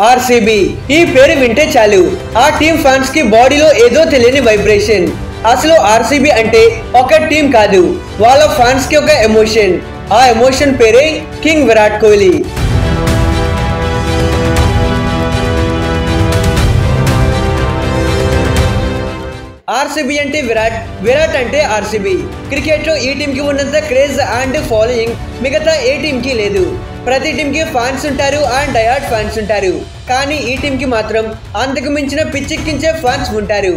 RCB ఈ పేరు వింటే చాలు ఆ టీం ఫ్యాన్స్ కి బాడీలో ఏదో తెలియని వైబ్రేషన్. అసలు ఆర్సీబీ అంటే ఒక టీం కాదు, వాళ్ళ ఫ్యాన్స్ కి ఒక ఎమోషన్. ఆ ఎమోషన్ పేరే కింగ్ విరాట్ కోహ్లీ. ఆర్సీబీ అంటే విరాట్, విరాట్ అంటే ఆర్సీబీ. క్రికెట్ లో ఈ టీం కి ఉన్నంత క్రేజ్ అండ్ ఫాలోయింగ్ మిగతా ఏ టీం కి లేదు. ప్రతి టీం కి ఫ్యాన్స్ ఉంటారు అండ్ డయాడ్ ఫ్యాన్స్ ఉంటారు, కానీ ఈ టీం కి మాత్రం అంతకు మించిన పిచ్చెక్కించే ఫ్యాన్స్ ఉంటారు.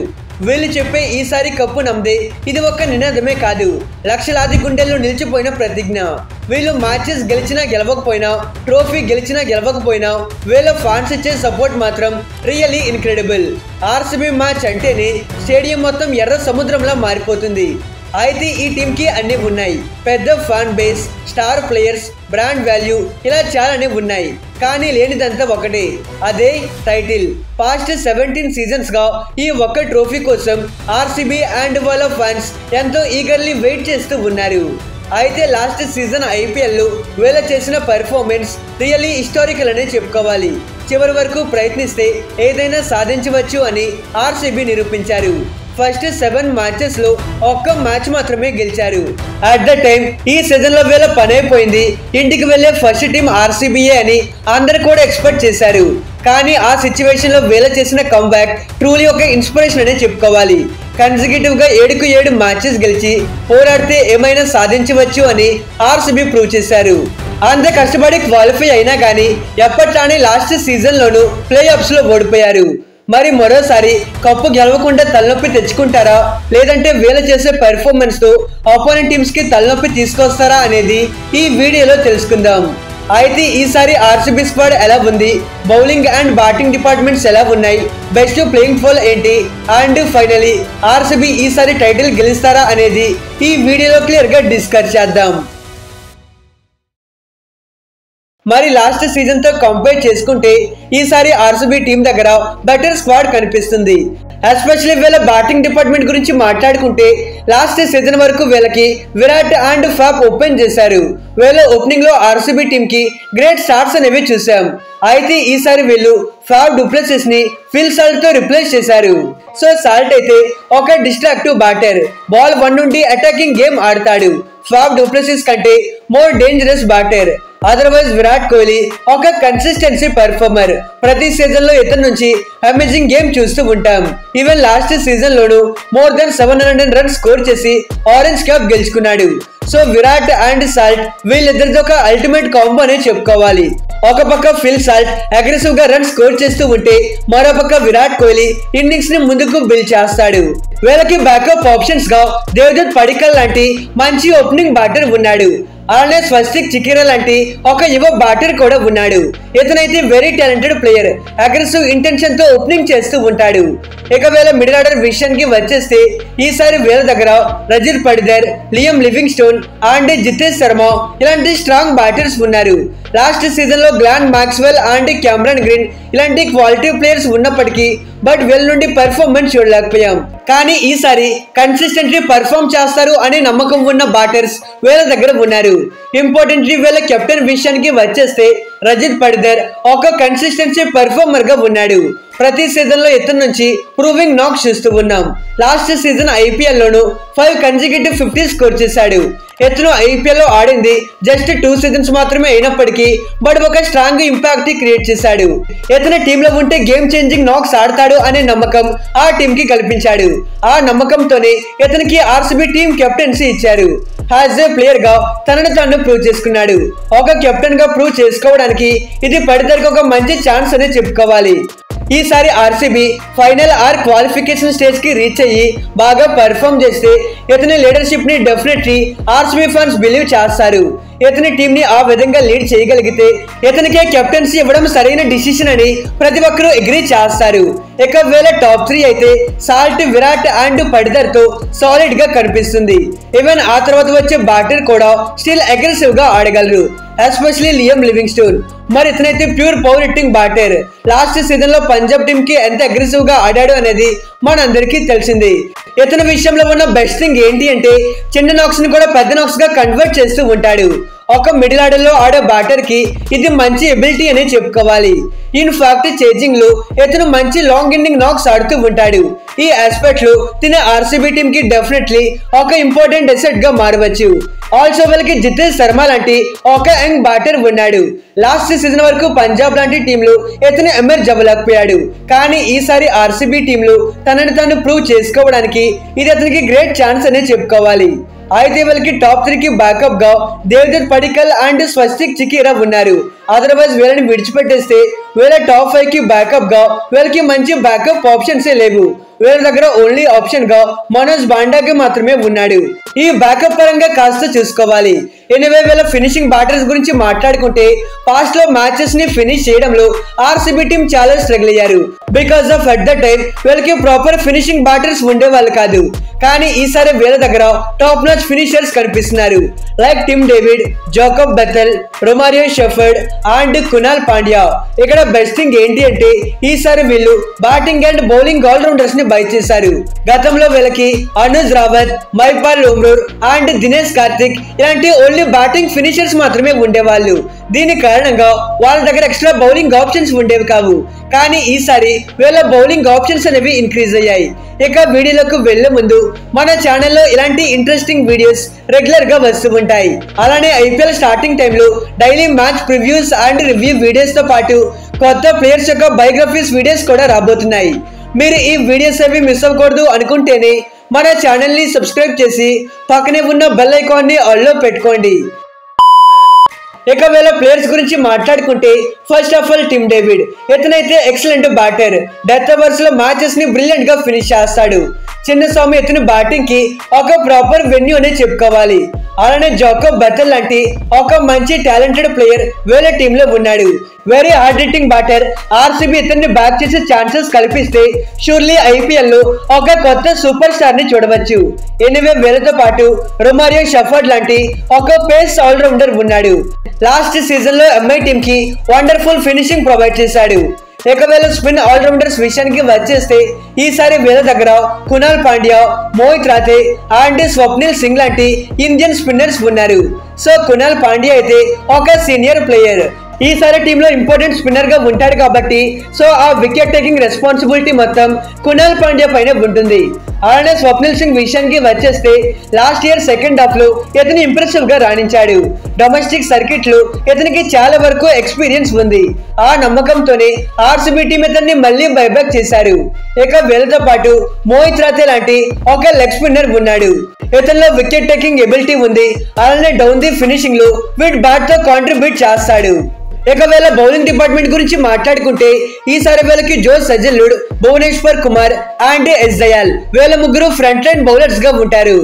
వీళ్ళు చెప్పే ఈసారి కప్పు నమ్మదే ఇది ఒక్క నినాదమే కాదు, లక్షలాది గుండెల్లో నిలిచిపోయిన ప్రతిజ్ఞ. వీళ్ళు మ్యాచెస్ గెలిచినా గెలవకపోయినా, ట్రోఫీ గెలిచినా గెలవకపోయినా వీళ్ళ ఫ్యాన్స్ ఇచ్చే సపోర్ట్ మాత్రం రియల్లీ ఇన్క్రెడిబుల్. ఆర్సీబీ మ్యాచ్ అంటేనే స్టేడియం మొత్తం ఎర్ర సముద్రంలా మారిపోతుంది. అయితే ఈ టీం కి అన్ని ఉన్నాయి, పెద్ద fan base, star players, brand value, ఇలా చాలానే ఉన్నాయి. కానీ లేనిదంతా ఒకటే, అదే టైటిల్. పాస్ట్ 17 సీజన్స్ గా ఈ ఒక్క ట్రోఫీ కోసం ఆర్సీబీ అండ్ వాళ్ళ ఫ్యాన్స్ ఎంతో ఈగర్లీ వెయిట్ చేస్తూ ఉన్నారు. అయితే లాస్ట్ సీజన్ ఐపీఎల్ లో వీళ్ళ చేసిన పర్ఫార్మెన్స్ రియల్లీ హిస్టారికల్ అనే చెప్పుకోవాలి. చివరి వరకు ప్రయత్నిస్తే ఏదైనా సాధించవచ్చు అని ఆర్సీబీ నిరూపించారు. ఫస్ట్ 7 మ్యాచెస్ లో ఒక్క మ్యాచ్ మాత్రమే గెలిచారు. అట్ ద టైం ఈ సీజన్ లో వీళ్ళ పని అయిపోయింది, ఇంటికి వెళ్లే ఫస్ట్ టీం ఆర్సీబీఏ అని అందరు కూడా ఎక్స్పెక్ట్ చేశారు. కానీ ఆ సిచ్యువేషన్ లో వీళ్ళ చేసిన కంబ్యాక్ ట్రూలీ ఒక ఇన్స్పిరేషన్ అనే చెప్పుకోవాలి. కన్సిక్యూటివ్ గా 7 మ్యాచెస్ గెలిచి పోరాడితే ఏమైనా సాధించవచ్చు అని ఆర్సీబీ ప్రూవ్ చేశారు. అంత కష్టపడి క్వాలిఫై అయినా కానీ ఎప్పట్లానే లాస్ట్ సీజన్ లోనూ ప్లే ఆఫ్స్ లో ఓడిపోయారు. మరి మరోసారి కప్పు గెలవకుండా తలనొప్పి తెచ్చుకుంటారా, లేదంటే వీళ్ళ చేసే పెర్ఫార్మెన్స్ తో ఆపోనెంట్ టీమ్స్ కి తలనొప్పి తీసుకొస్తారా అనేది ఈ వీడియోలో తెలుసుకుందాం. అయితే ఈసారి ఆర్సీబీ స్క్వాడ్ ఎలా ఉంది, బౌలింగ్ అండ్ బ్యాటింగ్ డిపార్ట్మెంట్స్ ఎలా ఉన్నాయి, బెస్ట్ ప్లేయింగ్ ఫోల్ ఏంటి, అండ్ ఫైనలీ ఆర్సీబీ ఈసారి టైటిల్ గెలుస్తారా అనేది ఈ వీడియోలో క్లియర్ గా డిస్కస్ చేద్దాం. మరి లాస్ట్ సీజన్ తో కంపేర్ చేసుకుంటే ఈసారి ఆర్సీబీ టీం దగ్గర బెటర్ స్క్వాడ్ కనిపిస్తుంది. ఎస్పెషల్లీ వీళ్ళ బ్యాటింగ్ డిపార్ట్మెంట్ గురించి మాట్లాడుకుంటే లాస్ట్ సీజన్ వరకు వీళ్ళకి విరాట్ అండ్ ఫాప్ ఓపెన్ చేశారు. వీళ్ళ ఓపెనింగ్ లో ఆర్సీబీ టీం కి గ్రేట్ స్టార్ట్స్ అనేవి చూసాం. అయితే ఈసారి వీళ్ళు ఫాఫ్ డు ప్లెసిస్ ని ఫిల్ సాల్ట్ తో రిప్లేస్ చేశారు. సో సాల్ట్ అయితే ఒక డిస్ట్రాక్టివ్ బ్యాటర్, బాల్ 1 నుండి అటాకింగ్ గేమ్ ఆడతాడు. ఫాఫ్ డు ప్లెసిస్ కంటే more dangerous batter. Otherwise Virat Kohli ఒక కన్సిస్టెన్సీ పర్ఫార్మర్. ప్రతి సీజన్ లో ఇతని నుంచి అమేజింగ్ గేమ్ చూస్తూ ఉంటాం. ఈవెన్ లాస్ట్ సీజన్ లోను మోర్ దెన్ 700 రన్స్ స్కోర్ చేసి ఆరెంజ్ క్యాప్ గెలుచుకున్నాడు. సో విరాట్ అండ్ సాల్ట్ వీళ్ళిద్దరితో ఒక అల్టిమేట్ కాంబో అనే చెప్పుకోవాలి. ఒక పక్క ఫిల్ సాల్ట్ అగ్రెసివ్ గా రన్ స్కోర్ చేస్తూ ఉంటే, మరో పక్క విరాట్ కోహ్లీ ఇన్నింగ్స్ ని ముందుకు బిల్డ్ చేస్తాడు. వీళ్ళకి బ్యాకప్ ఆప్షన్స్ గా దేవదత్ పడిక్కల్ లాంటి మంచి ఓపెనింగ్ బ్యాటర్ ఉన్నాడు. అలానే స్వస్తిక్ చికిరా లాంటి ఒక యువ బ్యాటర్ కూడా ఉన్నాడు. ఇతనైతే very talented player, aggressive intention తో ఓపెనింగ్ చేస్తూ ఉంటాడు. ఇక వీళ్ళ మిడిల్ ఆర్డర్ విషయానికి వచ్చేస్తే ఈసారి వీళ్ళ దగ్గర Rajat Patidar, Liam Livingstone and Jitesh Sharma ఇలాంటి స్ట్రాంగ్ బ్యాటర్స్ ఉన్నారు. లాస్ట్ సీజన్ లో Glenn Maxwell and Cameron Green ఇలాంటి క్వాలిటీ ప్లేయర్స్ ఉన్నప్పటికీ బట్ వీళ్ళ నుండి పర్ఫార్మెన్స్ చూడలేకపోయాం. కానీ ఈసారి కన్సిస్టెంట్లీ పర్ఫార్మ్ చేస్తారు అనే నమ్మకం ఉన్న బ్యాటర్స్ వీళ్ళ దగ్గర ఉన్నారు. ఇంపార్టెంట్లీ వీళ్ళ కెప్టెన్ విషయానికి వచ్చేస్తే రజిత్ పడిదర్ ఒక కన్సిస్టెన్సీ పర్ఫార్మర్ గా ఉన్నాడు. ప్రతి సీజన్ లో ఇతని నుంచి ప్రూవింగ్ నాక్స్ చూస్తూ ఉన్నాం. లాస్ట్ సీజన్ ఐపీఎల్ లోను 5 కన్సిక్యూటివ్ 50 స్కోర్ చేశాడు. ఇతను ఐపీఎల్ లో ఆడింది జస్ట్ 2 సీజన్స్ మాత్రమే అయినప్పటికీ బట్ ఒక స్ట్రాంగ్ ఇంపాక్ట్ క్రియేట్ చేశాడు. ఇతని టీమ్ లో ఉంటే గేమ్ చేంజింగ్ నాక్స్ ఆడతాడు అనే నమ్మకం ఆ టీం కి కల్పించాడు. ఆ నమ్మకంతోనే ఇతనికి ఆర్సీబీ టీం కెప్టెన్సీ ఇచ్చారు. యాజ్ ఏ ప్లేయర్ గా తనను తాను ప్రూవ్ చేసుకున్నాడు. ఒక కెప్టెన్ గా ప్రూవ్ చేసుకోవడానికి ఇది పడిదర్కి ఒక మంచి ఛాన్స్ అనే చెప్పుకోవాలి. ఈసారి RCB final or qualification stage కి రీచ్ అయ్యి బాగా పర్ఫార్మ్ చేస్తే ఇతని లీడర్షిప్ ని డెఫినెట్లీ ఆర్సీబీ ఫ్యాన్స్ బిలీవ్ చేస్తారు. ఇతని టీం ని ఆ విధంగా లీడ్ చేయగలిగితే ఇతనికే కెప్టెన్సీ ఇవ్వడం సరైన డిసిషన్ అని ప్రతి ఒక్కరూ అగ్రీ చేస్తారు. ఇక వీళ్ళ టాప్ 3 అయితే సాల్ట్, విరాట్ అండ్ పడిదర్ తో సాలిడ్ గా కనిపిస్తుంది. ఈవెన్ ఆ తర్వాత వచ్చే బ్యాటర్ కూడా స్టిల్ అగ్రెసివ్ గా ఆడగలరు, ఎస్పెషల్లీ లియం లివింగ్స్టోన్. మరి ఇతనైతే pure power hitting batter. Last season లో పంజాబ్ టీం కి ఎంత అగ్రెసివ్ గా ఆడాడు అనేది మనందరికీ తెలిసింది. ఇతని విషయంలో ఉన్న బెస్ట్ థింగ్ ఏంటి అంటే చిన్న నాక్స్ ని కూడా పెద్ద నాక్స్ గా కన్వర్ట్ చేస్తూ ఉంటాడు. ఒక మిడిల్ ఆర్డర్ లో ఆడే బ్యాటర్ కి ఇది మంచి ఎబిలిటీ అనే చెప్పుకోవాలి. ఇన్ఫాక్ట్ చేజింగ్ లో ఇతను మంచి లాంగ్ ఇన్నింగ్ నాక్స్ ఆడుతూ ఉంటాడు. ఈ ఆస్పెక్ట్ లో తిన ఆర్సీబీ టీమ్ కి డెఫినెట్లీ ఒక ఇంపార్టెంట్ అసెట్ గా మారవచ్చు. ఆల్సో వీళ్ళకి జితేష్ శర్మ లాంటి ఒక యంగ్ బ్యాటర్ ఉన్నాడు. లాస్ట్ సీజన్ వరకు పంజాబ్ లాంటి టీంలు ఇతను ఎమర్జ్ అవ్వలేకపోయాడు. కానీ ఈసారి ఆర్సీబీ టీంలు తనని తాను ప్రూవ్ చేసుకోవడానికి ఇది అతనికి గ్రేట్ ఛాన్స్ అనే చెప్పుకోవాలి. అయితే వీళ్ళకి టాప్ 3 కి బ్యాకప్ గా దేవదత్ పడికల్ అండ్ స్వస్తిక్ చికీరా ఉన్నారు. అదర్వైజ్ వీళ్ళని విడిచిపెట్టేస్తే వీళ్ళ టాప్ 5 కి బ్యాకప్ గా వీళ్ళకి మంచి బ్యాకప్ ఆప్షన్స్ లేవు. వీళ్ళ దగ్గర ఓన్లీ ఆప్షన్ గా మనోజ్ బాండాకి మాత్రమే ఉన్నాడు. ఈ బ్యాకప్ పరంగా కాస్త చూసుకోవాలి. ఎనివే వీళ్ళ ఫినిషింగ్ బ్యాటర్స్ గురించి మాట్లాడుకుంటే పాస్ట్ లో మ్యాచెస్ ని ఫినిష్ చేయడంలో ఆర్సీబీ టీం చాలా స్ట్రగుల్ అయ్యారు. Because of at the time వీళ్ళకి ప్రాపర్ ఫినిషింగ్ బ్యాటర్స్ ఉండేవాళ్ళు కాదు. కానీ ఈసారి వీళ్ళ దగ్గర టాప్ నాచ్ ఫినిషర్స్ కనిపిస్తున్నారు. Like Tim David, Jacob Bethell, Romario Shepherd and Kunal Pandya. ఇక్కడ బెస్ట్ థింగ్ ఏంటి అంటే ఈసారి వీళ్ళు బ్యాటింగ్ అండ్ బౌలింగ్ ఆల్రౌండర్స్ ని బై చేశారు. గతంలో వీళ్ళకి అనుజ్ రావత్, మైపాల్ లోమ్రూర్ అండ్ దినేష్ కార్తిక్ ఇలాంటి ఓన్లీ బ్యాటింగ్ ఫినిషర్స్ మాత్రమే ఉండేవాళ్ళు. దీని కారణంగా వాళ్ళ దగ్గర ఎక్స్ట్రా బౌలింగ్ ఆప్షన్స్ ఉండేవి కావు. కానీ ఈసారి వీళ్ళ బౌలింగ్ ఆప్షన్స్ అనేవి ఇంక్రీజ్ అయ్యాయి. ఇక వీడియోలోకి వెళ్లే ముందు మన ఛానల్లో ఇలాంటి ఇంట్రెస్టింగ్ వీడియోస్ రెగ్యులర్ గా వస్తూ ఉంటాయి. అలానే ఐపీఎల్ స్టార్టింగ్ టైంలో daily match previews and review videos తో పాటు కొత్త ప్లేయర్స్ యొక్క బయోగ్రఫీస్ వీడియోస్ కూడా రాబోతున్నాయి. మీరు ఈ వీడియోస్ అవి మిస్ అవ్వకూడదు అనుకుంటేనే మన ఛానల్ ని సబ్స్క్రైబ్ చేసి పక్కనే ఉన్న బెల్ ఐకాన్ ని ఆల్ లో పెట్టుకోండి. ఇక వీళ్ళ ప్లేయర్స్ గురించి మాట్లాడుకుంటే first of all Tim David. ఇతనైతే ఎక్సలెంట్ బ్యాటర్. డెత్ ఓవర్స్ లో మ్యాచెస్ ని బ్రిలియంట్ గా ఫినిష్ చేస్తాడు. చిన్నస్వామి ఇతని బ్యాటింగ్ కి ఒక ప్రాపర్ వెన్యూ అనే చెప్పుకోవాలి. అలానే జాకబ్ బెథెల్ లాంటి ఒక మంచి టాలెంటెడ్ ప్లేయర్ వీళ్ళ టీమ్ లో ఉన్నాడు. Very hard hitting batter. RCB ఇతన్ని బ్యాక్ చేసే ఛాన్సెస్ కల్పిస్తే షూర్లీ ఐపీఎల్ లో ఒక కొత్త సూపర్ స్టార్ ని చూడవచ్చు. ఎనివే వీళ్ళతో పాటు రొమారియో షెఫర్డ్ లాంటి ఒక పేస్ ఆల్రౌండర్ ఉన్నాడు. లాస్ట్ సీజన్ లో ఎంఐ టీమ్ కి వండర్ఫుల్ ఫినిషింగ్ ప్రొవైడ్ చేశాడు. ఇక వీళ్ళ స్పిన్ ఆల్రౌండర్స్ విషయానికి వచ్చేస్తే ఈసారి వీళ్ళ దగ్గర కునాల్ పాండ్యా, మోహిత్ రాథే అండ్ స్వప్నిల్ సింగ్ లాంటి ఇండియన్ స్పిన్నర్స్ ఉన్నారు. సో కునాల్ పాండ్యా అయితే ఒక సీనియర్ ప్లేయర్. ఈసారి టీంలో ఇంపార్టెంట్ స్పిన్నర్ గా ఉంటాడు కాబట్టి సో ఆ వికెట్ టేకింగ్ రెస్పాన్సిబిలిటీ మొత్తం కునాల్ పాండ్యా పైన ఉంటుంది. అలానే స్వప్నిల్ సింగ్ విషయానికి వచ్చేస్తే లాస్ట్ ఇయర్ సెకండ్ హాఫ్ లో ఇతను ఇంప్రెసివ్ గా రాణించాడు. డొమెస్టిక్ సర్కిట్ లో ఇతనికి చాలా వరకు ఎక్స్పీరియన్స్ ఉంది. ఆ నమ్మకంతోనే ఆర్సీబీ టీం ఇతన్ని మళ్ళీ బైబ్యాక్ చేశారు. ఇక వీళ్ళతో పాటు మోహిత్ రాథే లాంటి ఒక లెగ్ స్పిన్నర్ ఉన్నాడు. ఇతనిలో వికెట్ టేకింగ్ ఎబిలిటీ ఉంది. అలానే డౌన్ ది ఫినిషింగ్ లో విత్ బ్యాట్ తో కాంట్రిబ్యూట్ చేస్తాడు. ఇక వీళ్ళ బౌలింగ్ డిపార్ట్మెంట్ గురించి మాట్లాడుకుంటే ఈసారి వీళ్ళకి Josh Hazlewood, Bhuvneshwar Kumar and Yash Dayal వీళ్ళ ముగ్గురు ఫ్రంట్ లైన్ బౌలర్స్ గా ఉంటారు.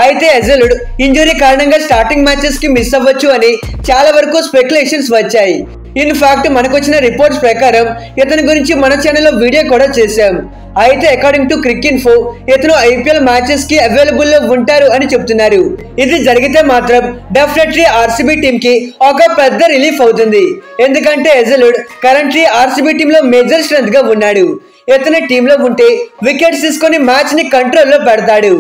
అయితే ఎజలుడ్ ఇంజురీ కారణంగా స్టార్టింగ్ మ్యాచెస్ కి మిస్ అవ్వచ్చు అని చాలా వరకు స్పెక్యులేషన్స్ వచ్చాయి. ఇన్ఫాక్ట్ మనకు వచ్చిన రిపోర్ట్స్ ప్రకారం ఇతని గురించి మన ఛానల్లో వీడియో కూడా చేశాం. అయితే అకార్డింగ్ టు క్రికిన్ఫో ఇతను ఐపీఎల్ మ్యాచెస్ కి అవైలబుల్ లో ఉంటారు అని చెప్తున్నారు. ఇది జరిగితే మాత్రం డెఫినెట్లీ ఆర్సీబీ టీమ్ కి ఒక పెద్ద రిలీఫ్ అవుతుంది. ఎందుకంటే ఎజలుడ్ కరెంట్లీ ఆర్సీబీ టీమ్ లో మేజర్ స్ట్రెంత్ గా ఉన్నాడు. ఇతని టీంలో ఉంటే వికెట్స్ తీసుకొని మ్యాచ్ ని కంట్రోల్లో పెడతాడు.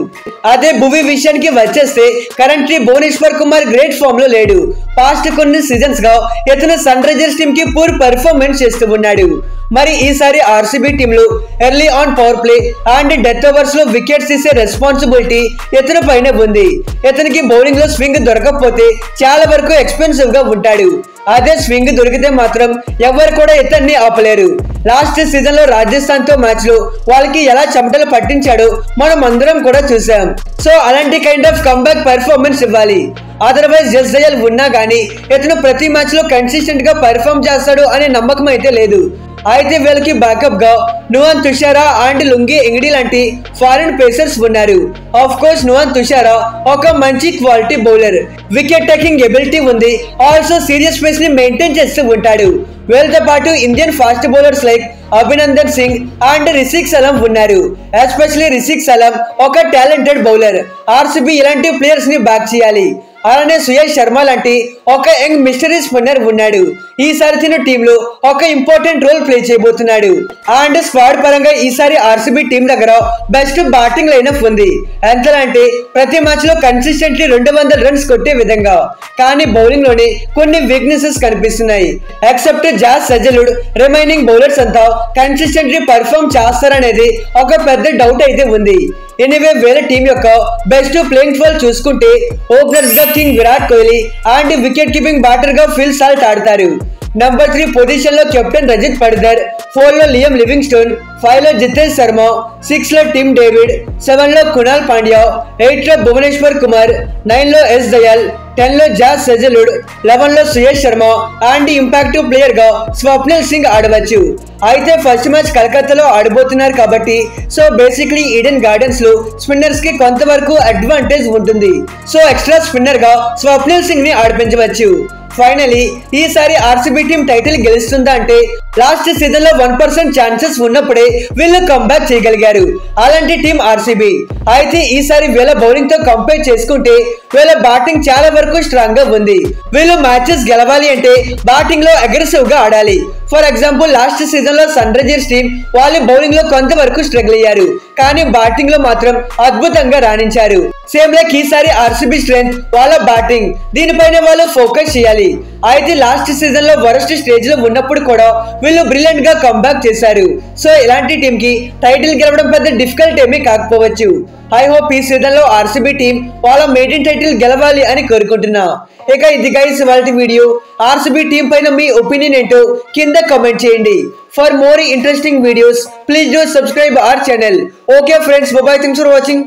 అదే భువి విషయానికి వచ్చేస్తే currently Bhuvneshwar Kumar great form లో లేడు. పాస్ట్ కొన్ని సీజన్స్ గా ఇతను సన్ రైజర్స్ టీమ్ కి పూర్ పర్ఫార్మెన్స్ చేస్తూ ఉన్నాడు. మరి ఈసారి ఆర్సీబీ టీమ్ లో early on power play and death overs లో వికెట్స్ తీసే రెస్పాన్సిబిలిటీ ఇతని పైన ఉంది. ఇతనికి బౌలింగ్ లో స్వింగ్ దొరకకపోతే చాలా వరకు ఎక్స్పెన్సివ్ గా ఉంటాడు. అదే స్వింగ్ దొరికితే మాత్రం ఎవరు కూడా ఇతన్ని ఆపలేరు. లాస్ట్ సీజన్ లో రాజస్థాన్ తో మ్యాచ్ లో వాళ్ళకి ఎలా చెమటలు పట్టించాడో మనం అందరం కూడా చూసాం. సో అలాంటి కైండ్ ఆఫ్ కంబ్యాక్ పర్ఫార్మెన్స్ ఇవ్వాలి. అదర్వైజ్ ఎస్ దయాల్ ఉన్నా గానీ ఇతను ప్రతి మ్యాచ్ లో కన్సిస్టెంట్ గా పర్ఫార్మ్ చేస్తాడు అనే నమ్మకం అయితే లేదు. అయితే వీళ్ళకి బ్యాకప్ గా Nuwan Thushara and Lungi Ngidi లాంటి ఫారిన్ పేసర్స్ ఉన్నారు. ఆఫ్ కోర్స్ నువాన్ తుషారా ఒక మంచి quality bowler, wicket taking ability ఉంది. ఆల్సో సీరియస్ పేస్ ని మెయింటైన్ చేస్తూ ఉంటాడు. వీళ్ళతో పాటు Indian fast bowlers like Abhinandan Singh and Rasikh Salam ఉన్నారు. ఎస్పెషల్లీ రిషిక్ సలాం ఒక టాలెంటెడ్ బౌలర్. ఆర్సీబీ ఇలాంటి ప్లేయర్స్ ని బ్యాక్ చేయాలి. అలానే సుయేష్ శర్మ లాంటి ఒక యంగ్ మిస్టరీ స్పిన్నర్ ఉన్నాడు. ఈసారి తన టీంలో ఒక ఇంపార్టెంట్ రోల్ ప్లే చేయబోతున్నాడు. అండ్ స్క్వాడ్ పరంగా ఈసారి ఆర్సీబీ టీం దగ్గర బెస్ట్ బ్యాటింగ్ లైనప్ ఉంది. ఎంతలా అంటే ప్రతి మ్యాచ్ లో కన్సిస్టెంట్లీ 200 రన్స్ కొట్టే విధంగా. కానీ బౌలింగ్ లోనే కొన్ని వీక్నెసెస్ కనిపిస్తున్నాయి. ఎక్సెప్ట్ జాస్ సెజల్వుడ్, రిమైనింగ్ బౌలర్స్ అంతా కన్సిస్టెంట్లీ పర్ఫామ్ చేస్తారనేది ఒక పెద్ద డౌట్ అయితే ఉంది. ఎనీవే వేరే టీం యొక్క బెస్ట్ ప్లేయింగ్ 12 చూసుకుంటే ఓపెనర్స్ గా king Virat Kohli and wicket keeping batter గా ఫిల్ సాల్ట్ ఆడతారు. నంబర్ 3 పొజిషన్ లో కెప్టెన్ రజిత్ పడిదర్, 4 లో లియం లివింగ్స్టోన్, 5 లో జితేష్ శర్మ, 6 లో టిమ్ డేవిడ్, 7 లో కునాల్ పాండ్యా, 8 లో భువనేశ్వర్ కుమార్, 9 లో ఎస్ దయాల్, 10 లో జాస్ సెజల్వుడ్, 11 లో సుయేష్ శర్మ అండ్ ఇంపాక్టివ్ ప్లేయర్ గా స్వప్నిల్ సింగ్ ఆడవచ్చు. అయితే ఫస్ట్ మ్యాచ్ కలకత్తాలో ఆడబోతున్నారు కాబట్టి సో బేసిక్లీ ఈడెన్ గార్డెన్స్ లో స్పిన్నర్స్ కి కొంతవరకు అడ్వాంటేజ్ ఉంటుంది. సో ఎక్స్ట్రా స్పిన్నర్ గా స్వప్నిల్ సింగ్ ని ఆడిపించవచ్చు. ఫైనలీ ఈసారి ఆర్సీబీ టీం టైటిల్ గెలుస్తుందా అంటే లాస్ట్ సీజన్ లో 1% ఛాన్సెస్ ఉన్నప్పుడే వీళ్ళు కంబ్యాక్ చేయగలిగారు. అలాంటి టీం ఆర్సీబీ. అయితే ఈసారి వీళ్ళ బౌలింగ్ తో కంపేర్ చేసుకుంటే వీళ్ళ బ్యాటింగ్ చాలా వరకు స్ట్రాంగ్ గా ఉంది. వీళ్ళు మ్యాచెస్ గెలవాలి అంటే బ్యాటింగ్ లో అగ్రెసివ్ గా ఆడాలి. ఫర్ ఎగ్జాంపుల్ లాస్ట్ సీజన్ లో సన్ రైజర్స్ టీం వాళ్ళ బౌలింగ్ లో కొంతవరకు స్ట్రగుల్ అయ్యారు. కానీ బ్యాటింగ్ లో మాత్రం అద్భుతంగా రాణించారు. సేమ్ లైక్ ఈసారి ఆర్సీబీ స్ట్రెంత్ వాళ్ళ బ్యాటింగ్. దీనిపైన వాళ్ళు ఫోకస్ చేయాలి. అయితే లాస్ట్ సీజన్ లో వరస్ట్ స్టేజ్ లో ఉన్నప్పుడు కూడా వీళ్ళు బ్రిలియంట్ గా కంబ్యాక్ చేశారు. సో ఇలాంటి టీం కి టైటిల్ గెలవడం పెద్ద డిఫికల్ట్ ఏమీ కాకపోవచ్చు. ఐ హోప్ ఈ సీజన్ లో ఆర్సీబీ టీం వాళ్ళ మెయిన్ టైటిల్ గెలవాలి అని కోరుకుంటున్నా. ఇక ఇది గైస్ వాళ్ళ వీడియో. ఆర్సీబీ టీం పైన మీ ఒపీనియన్ ఏంటో కింద కామెంట్ చేయండి. For more interesting videos please do subscribe our channel. Okay friends, by by, thanks for watching.